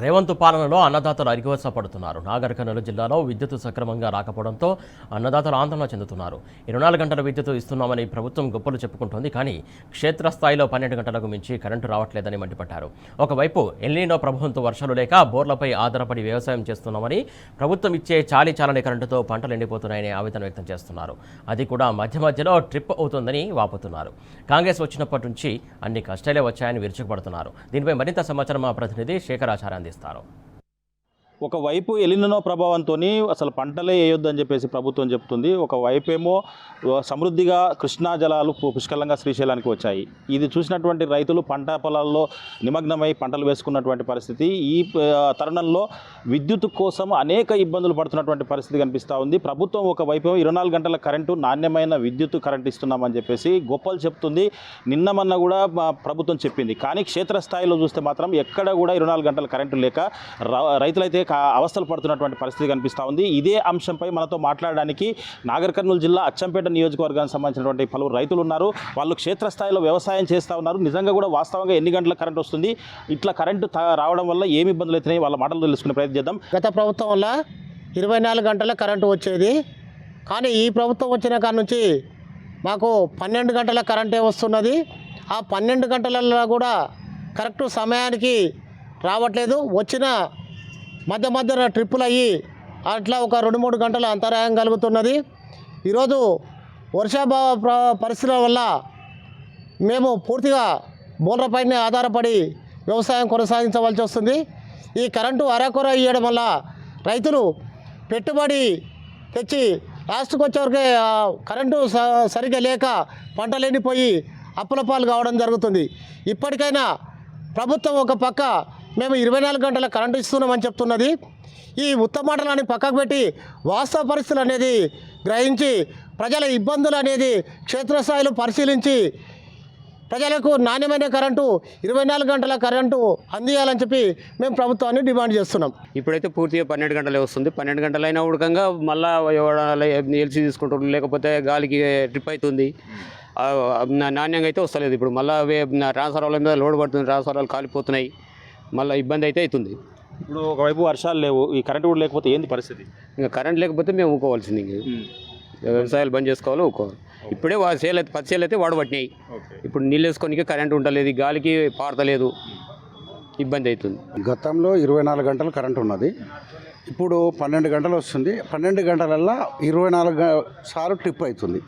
రేవంత్ పాలనలో అన్నదాతలు అరిగోస పడుతున్నారు. నాగర్ కర్నూలు జిల్లాలో విద్యుత్ సక్రమంగా రాకపోవడంతో అన్నదాతలు ఆందోళన చెందుతున్నారు. 24 గంటల విద్యుత్ ఇస్తున్నామని ప్రభుత్వం గొప్పలు చెప్పుకుంటోంది. కానీ క్షేత్రస్థాయిలో 12 గంటలకు మించి కరెంటు రావట్లేదని మండిపడ్డారు. ఒకవైపు ఎల్నినో ప్రభావంతో వర్షాలు లేక బోర్లపై ఆధారపడి వ్యవసాయం చేస్తున్నామని, ప్రభుత్వం ఇచ్చే చాలని కరెంటుతో పంటలు ఎండిపోతున్నాయని ఆవేదన వ్యక్తం చేస్తున్నారు. అది కూడా మధ్య మధ్యలో ట్రిప్ అవుతుందని వాపోతున్నారు. కాంగ్రెస్ వచ్చినప్పటి నుంచి అన్ని కష్టాలే వచ్చాయని విరుచుకుపడుతున్నారు. దీనిపై మరింత సమాచారం మా ప్రతినిధి శేఖరాచార్య అందిస్తారు. ఒకవైపు ఎలినో ప్రభావంతో అసలు పంటలే వేయొద్దని చెప్పేసి ప్రభుత్వం చెప్తుంది. ఒకవైపు ఏమో సమృద్ధిగా కృష్ణా జలాలు పుష్కలంగా శ్రీశైలానికి వచ్చాయి. ఇది చూసినటువంటి రైతులు పంట పొలాల్లో నిమగ్నమై పంటలు వేసుకున్నటువంటి పరిస్థితి. ఈ తరుణంలో విద్యుత్ కోసం అనేక ఇబ్బందులు పడుతున్నటువంటి పరిస్థితి కనిపిస్తూ ఉంది. ప్రభుత్వం ఒకవైపు 24 గంటల కరెంటు, నాణ్యమైన విద్యుత్ కరెంటు ఇస్తున్నామని చెప్పేసి గొప్పలు చెప్తుంది. నిన్నమన్న కూడా ప్రభుత్వం చెప్పింది. కానీ క్షేత్రస్థాయిలో చూస్తే మాత్రం ఎక్కడ కూడా 24 గంటల కరెంటు లేక రైతులైతే అవస్థలు పడుతున్నటువంటి పరిస్థితి కనిపిస్తూ ఉంది. ఇదే అంశంపై మనతో మాట్లాడడానికి నాగర్ కర్నూలు జిల్లా అచ్చంపేట నియోజకవర్గానికి సంబంధించినటువంటి పలువురు రైతులు ఉన్నారు. వాళ్ళు క్షేత్రస్థాయిలో వ్యవసాయం చేస్తూ ఉన్నారు. నిజంగా కూడా వాస్తవంగా ఎన్ని గంటల కరెంట్ వస్తుంది, ఇట్లా కరెంటు రావడం వల్ల ఏమి ఇబ్బందులు అవుతున్నాయి, వాళ్ళ మాటలు తెలుసుకునే ప్రయత్నం చేద్దాం. గత ప్రభుత్వం వల్ల 24 గంటల కరెంటు వచ్చేది. కానీ ఈ ప్రభుత్వం వచ్చిన కాడ నుంచి మాకు 12 గంటల కరెంటే వస్తున్నది. ఆ 12 గంటలలో కూడా కరెక్టు సమయానికి రావట్లేదు. వచ్చిన మధ్యన ట్రిప్పులు అయ్యి అట్లా ఒక 2-3 గంటల అంతరాయం కలుగుతున్నది. ఈరోజు వర్షాభావ పరిస్థితుల వల్ల మేము పూర్తిగా బోర్లపైనే ఆధారపడి వ్యవసాయం కొనసాగించవలసి వస్తుంది. ఈ కరెంటు అరకొర ఇవ్వడం వల్ల రైతులు పెట్టుబడి తెచ్చి లాస్ట్కి వచ్చేవరకే కరెంటు సరిగ్గా లేక పంటలు ఎండిపోయి అప్పుల పాలు కావడం జరుగుతుంది. ఇప్పటికైనా ప్రభుత్వం ఒక పక్క మేము 24 గంటల కరెంటు ఇస్తున్నామని చెప్తున్నది. ఈ ఉత్తమాటలని పక్కకు పెట్టి వాస్తవ పరిస్థితులు అనేది గ్రహించి ప్రజల ఇబ్బందులు అనేది క్షేత్రస్థాయిలో పరిశీలించి ప్రజలకు నాణ్యమైన కరెంటు 24 గంటల కరెంటు అందియాలని చెప్పి మేము ప్రభుత్వాన్ని డిమాండ్ చేస్తున్నాం. ఇప్పుడైతే పూర్తిగా 12 గంటలే వస్తుంది. 12 గంటలైనా ఉడకంగా మళ్ళీ ఎల్సీ తీసుకుంటారు, లేకపోతే గాలికి ట్రిప్ అవుతుంది. నాణ్యంగా అయితే వస్తలేదు. ఇప్పుడు మళ్ళీ ట్రాన్స్ఫార్మర్ల మీద లోడ్ పడుతుంది, ట్రాన్స్ఫార్మర్లు కాలిపోతున్నాయి, మళ్ళీ ఇబ్బంది అయితే అవుతుంది. ఇప్పుడు ఒకవైపు వర్షాలు లేవు, ఈ కరెంటు కూడా లేకపోతే ఏంది పరిస్థితి? ఇంకా కరెంట్ లేకపోతే మేము ఊకోవాల్సింది. వ్యవసాయాలు బంద్ చేసుకోవాలి, ఊకోవాలి. ఇప్పుడే సేల్ అయితే 10 సేల్ అయితే వాడబట్టినాయి. ఇప్పుడు నీళ్ళు వేసుకోనికి కరెంట్ ఉండలేదు, గాలికి పారతలేదు, ఇబ్బంది అవుతుంది. గతంలో 24 గంటలు కరెంట్ ఉన్నది. ఇప్పుడు 12 గంటలు వస్తుంది. 12 గంటలల్లో 24 సార్లు ట్రిప్ అవుతుంది.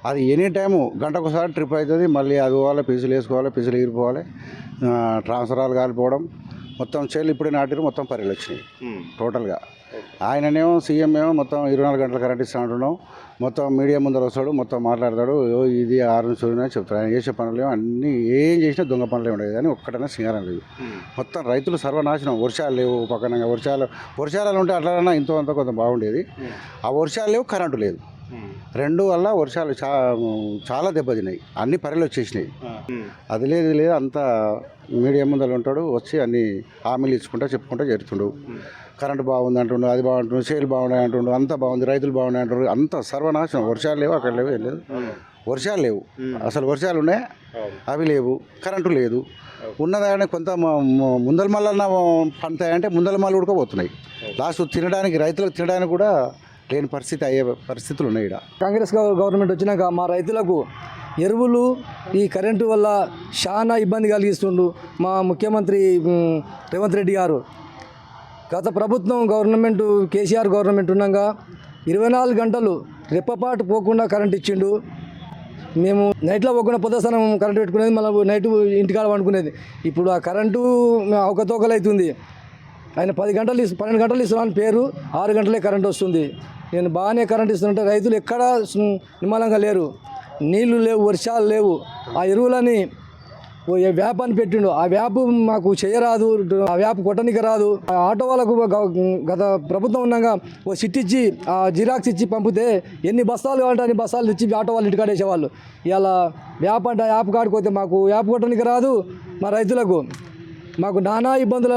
అది ఎనీ టైము గంటకోసారి ట్రిప్ అవుతుంది. మళ్ళీ అది పోవాలి, పీసులు వేసుకోవాలి, పీసులు ఎగిరిపోవాలి, ట్రాన్స్ఫరాలు కాలిపోవడం, మొత్తం చేలు ఇప్పుడే నాటిరు, మొత్తం పర్యలు వచ్చినాయి టోటల్గా. ఆయననేమో సీఎం ఏమో మొత్తం 24 గంటల కరెంట్ ఇస్తా అంటున్నాం. మొత్తం మీడియా ముందర వస్తాడు, మొత్తం మాట్లాడతాడు, ఇది 6 నుంచి చెప్తాడు. ఆయన చేసే పనులు అన్నీ ఏం చేసినా దొంగ పనులే ఉండేది, కానీ ఒక్కటైనా సింగారం లేదు. మొత్తం రైతులు సర్వనాశనం. వర్షాలు లేవు, పక్కన వర్షాలు ఉంటే అట్లా ఇంతో అంతా కొంత బాగుండేది. ఆ వర్షాలు లేవు, కరెంటు లేదు. 2 వల్ల వర్షాలు చాలా దెబ్బతిన్నాయి, అన్ని పర్యలు వచ్చేసినాయి. అది లేదు అంతా మీడియా ముందర ఉంటాడు, వచ్చి అన్ని హామీలు ఇచ్చుకుంటా చెప్పుకుంటా జరుగుతుండు. కరెంటు బాగుంది అంటుండు, అది బాగుంటుంది, సేలు బాగున్నాయి అంటుండు, అంతా బాగుంది, రైతులు బాగున్నాయి అంటుండ్రు. అంత సర్వనాశనం. వర్షాలు లేవు, అక్కడ లేవు, ఏం లేదు. వర్షాలు లేవు, అసలు వర్షాలు ఉన్నాయి, అవి లేవు, కరెంటు లేదు. ఉన్నదాన్ని కొంత ముందల మళ్ళీ పండుతాయంటే ముందల మళ్ళీ ఉడకపోతున్నాయి. లాస్ట్ తినడానికి, రైతులకు తినడానికి కూడా లేని పరిస్థితి అయ్యే పరిస్థితులు ఉన్నాయి. ఇక్కడ కాంగ్రెస్ గవర్నమెంట్ వచ్చినాక మా రైతులకు ఎరువులు, ఈ కరెంటు వల్ల చాలా ఇబ్బంది కలిగిస్తుండు మా ముఖ్యమంత్రి రేవంత్ రెడ్డి గారు. గత ప్రభుత్వం గవర్నమెంట్, కేసీఆర్ గవర్నమెంట్ ఉన్నాక 24 గంటలు రెప్పపాటు పోకుండా కరెంట్ ఇచ్చిండు. మేము నైట్లో పోకుండా పొద్దుస్థానం కరెంటు పెట్టుకునేది, మళ్ళీ నైట్ ఇంటికాడ వండుకునేది. ఇప్పుడు ఆ కరెంటు అవకతవకలు అవుతుంది. ఆయన 12 గంటలు ఇస్తున్నాను పేరు, 6 గంటలే కరెంట్ వస్తుంది. నేను బాగానే కరెంట్ ఇస్తుంటే రైతులు ఎక్కడా నిమ్మలంగా లేరు. నీళ్లు లేవు, వర్షాలు లేవు. ఆ ఎరువులని వ్యాపాన్ని పెట్టిండు, ఆ వ్యాపు మాకు చేయరాదు, ఆ వ్యాపు కొట్టనికి రాదు. ఆటో వాళ్ళకు గత ప్రభుత్వం ఉన్నాక ఓ సిట్ ఇచ్చి, ఆ జిరాక్స్ ఇచ్చి పంపితే ఎన్ని బస్తాలు కావాలంటే అన్ని బస్తాలు తెచ్చి ఆటో వాళ్ళు ఇంటికాడ వేసేవాళ్ళు. ఇలా వ్యాప్ అంటే యాప్ కాడిపోతే మాకు వ్యాప్ కొట్టనికి రాదు. మా రైతులకు మాకు నానా ఇబ్బందుల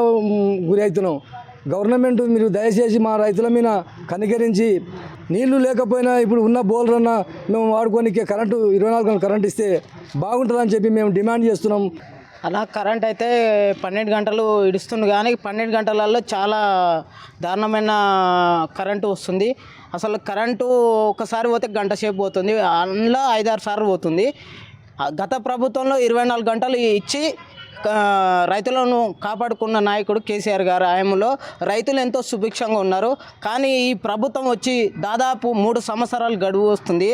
గురి అవుతున్నాం. గవర్నమెంట్ మీరు దయచేసి మా రైతుల మీద కనికరించి నీళ్లు లేకపోయినా ఇప్పుడు ఉన్న బోర్లన్నా మేము వాడుకోనికి కరెంటు 24 గంటలు కరెంట్ ఇస్తే బాగుంటుందని చెప్పి మేము డిమాండ్ చేస్తున్నాం. అలా కరెంట్ అయితే 12 గంటలు ఇడుస్తుంది, కానీ 12 గంటలలో చాలా దారుణమైన కరెంటు వస్తుంది. అసలు కరెంటు ఒకసారి పోతే గంట సేపు పోతుంది, అందులో 5-6 సార్లు పోతుంది. గత ప్రభుత్వంలో 24 గంటలు ఇచ్చి రైతులను కాపాడుకున్న నాయకుడు కేసీఆర్ గారు హయాంలో రైతులు ఎంతో సుభిక్షంగా ఉన్నారు. కానీ ఈ ప్రభుత్వం వచ్చి దాదాపు 3 సంవత్సరాలు గడువు వస్తుంది.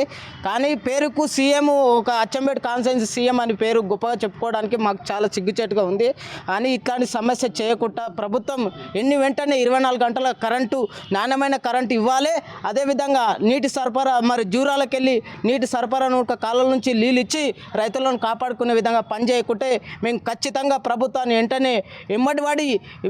కానీ పేరుకు సీఎం, ఒక అచ్చంపేట కాన్స్టిట్యున్సీ సీఎం అని పేరు గొప్పగా చెప్పుకోవడానికి మాకు చాలా సిగ్గుచేటుగా ఉంది. అని ఇట్లాంటి సమస్య చేయకుండా ప్రభుత్వం వెంటనే 24 గంటల కరెంటు, నాణ్యమైన కరెంటు ఇవ్వాలి. అదేవిధంగా నీటి సరఫరా, మరి జూరాలకు వెళ్ళి నీటి సరఫరాను ఒక కాలువల నుంచి నీళ్ళు ఇచ్చి రైతులను కాపాడుకునే విధంగా పనిచేయకుంటే మేము ఖచ్చితంగా ప్రభుత్వాన్ని వెంటనే ఎమ్మడివాడి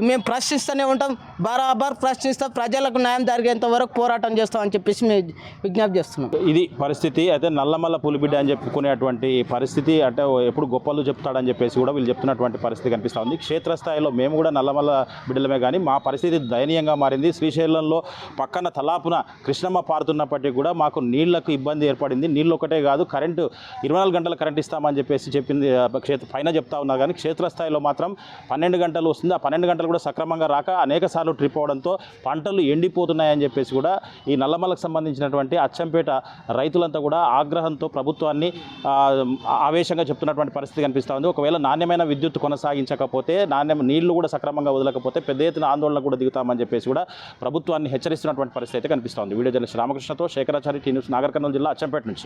మేము ప్రశ్నిస్తూనే ఉంటాం. బరాబర్ ప్రశ్నిస్తాం, ప్రజలకు న్యాయం జరిగేంత వరకు పోరాటం చేస్తామని చెప్పేసి మేము విజ్ఞప్తి చేస్తున్నాం. ఇది పరిస్థితి. అయితే నల్లమల్ల పులిబిడ్డ అని చెప్పుకునేటువంటి పరిస్థితి, అంటే ఎప్పుడు గొప్పలు చెప్తాడని చెప్పేసి కూడా వీళ్ళు చెప్తున్నటువంటి పరిస్థితి కనిపిస్తూ ఉంది. క్షేత్రస్థాయిలో మేము కూడా నల్లమల్ల బిడ్డలమే, కానీ మా పరిస్థితి దయనీయంగా మారింది. శ్రీశైలంలో పక్కన తలాపున కృష్ణమ్మ పారుతున్నప్పటికీ కూడా మాకు నీళ్లకు ఇబ్బంది ఏర్పడింది. నీళ్ళు ఒకటే కాదు, కరెంటు 24 గంటల కరెంట్ ఇస్తామని చెప్పేసి చెప్పింది పైన చెప్తా ఉన్నారు, కానీ క్షేత్రస్థాయిలో మాత్రం 12 గంటలు వస్తుంది. ఆ 12 గంటలు కూడా సక్రమంగా రాక అనేక సార్లు ట్రిప్ అవ్వడంతో పంటలు ఎండిపోతున్నాయని చెప్పేసి కూడా ఈ నల్లమలకు సంబంధించినటువంటి అచ్చంపేట రైతులంతా కూడా ఆగ్రహంతో ప్రభుత్వాన్ని ఆవేశంగా చెప్తున్నటువంటి పరిస్థితి కనిపిస్తూ ఉంది. ఒకవేళ నాణ్యమైన విద్యుత్ కొనసాగించకపోతే, నీళ్లు కూడా సక్రమంగా వదలకపోతే పెద్ద ఎత్తున ఆందోళన కూడా దిగుతామని చెప్పేసి కూడా ప్రభుత్వాన్ని హెచ్చరిస్తున్నటువంటి పరిస్థితి అయితే కనిపిస్తూ ఉంది. వీడియో జర్నలిస్ట్ రామకృష్ణతో శేఖరాచారి, టీ న్యూస్, నాగర్ కర్నూలు జిల్లా అచ్చంపేట నుంచి.